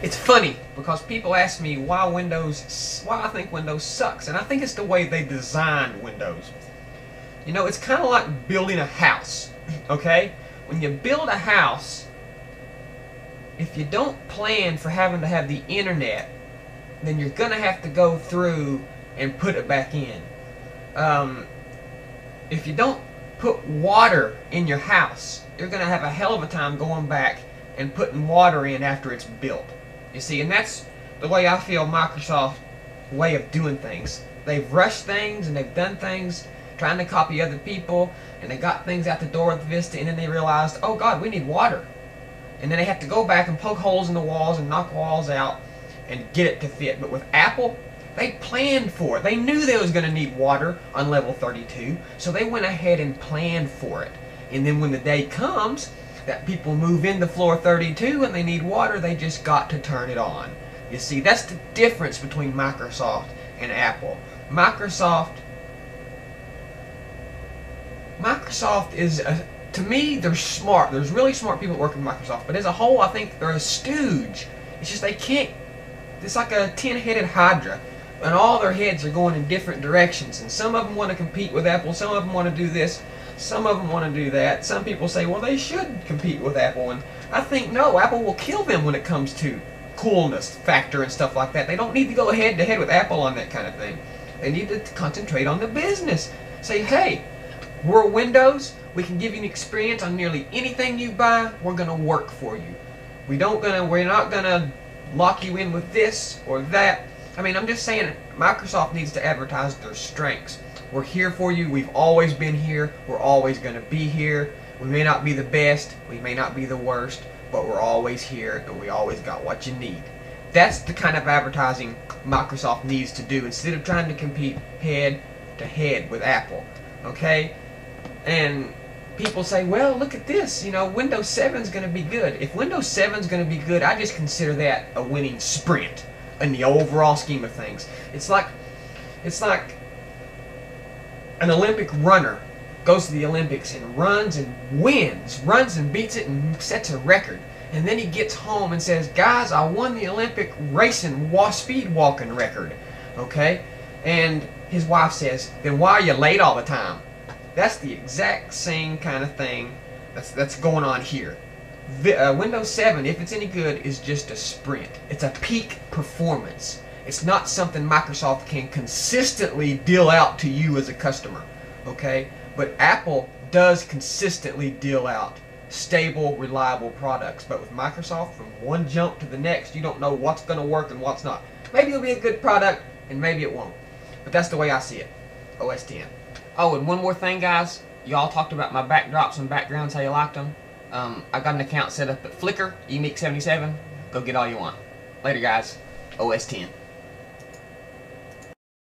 It's funny because people ask me why I think Windows sucks, and I think it's the way they designed Windows. You know, it's kind of like building a house, okay? When you build a house, if you don't plan for having to have the internet, then you're going to have to go through and put it back in. If you don't put water in your house, you're going to have a hell of a time going back and putting water in after it's built. You see, and that's the way I feel Microsoft's way of doing things. They've rushed things and they've done things trying to copy other people, and they got things out the door with Vista, and then they realized, oh God, we need water. And then they have to go back and poke holes in the walls and knock walls out and get it to fit. But with Apple, they planned for it. They knew they was going to need water on level 32, so they went ahead and planned for it. And then when the day comes that people move into floor 32 and they need water, they just got to turn it on. You see, that's the difference between Microsoft and Apple. Microsoft is, to me, they're smart. There's really smart people that work in Microsoft, but as a whole, I think they're a stooge. It's just they can't, it's like a 10-headed hydra, and all their heads are going in different directions, and some of them want to compete with Apple, some of them want to do this, some of them want to do that. Some people say, well, they should compete with Apple, and I think, no, Apple will kill them when it comes to coolness factor and stuff like that. They don't need to go head-to-head with Apple on that kind of thing. They need to concentrate on the business. Say, hey, we're Windows, we can give you an experience on nearly anything you buy, we're going to work for you. We're not going to lock you in with this or that. I mean, I'm just saying, Microsoft needs to advertise their strengths. We're here for you, we've always been here, we're always going to be here. We may not be the best, we may not be the worst, but we're always here and we always got what you need. That's the kind of advertising Microsoft needs to do instead of trying to compete head to head with Apple. Okay? And people say, well, look at this, you know, Windows 7 is going to be good. If Windows 7 is going to be good, I just consider that a winning sprint in the overall scheme of things. It's like an Olympic runner goes to the Olympics and runs and wins, runs and beats it and sets a record. And then he gets home and says, guys, I won the Olympic racing speed walking record. Okay? And his wife says, then why are you late all the time? That's the exact same kind of thing that's going on here. Windows 7, if it's any good, is just a sprint. It's a peak performance. It's not something Microsoft can consistently deal out to you as a customer. Okay? But Apple does consistently deal out stable, reliable products. But with Microsoft, from one jump to the next, you don't know what's going to work and what's not. Maybe it'll be a good product, and maybe it won't. But that's the way I see it. OS X. Oh, and one more thing, guys. Y'all talked about my backdrops and backgrounds, how you liked them. I got an account set up at Flickr, eMeek77. Go get all you want. Later, guys. OS X.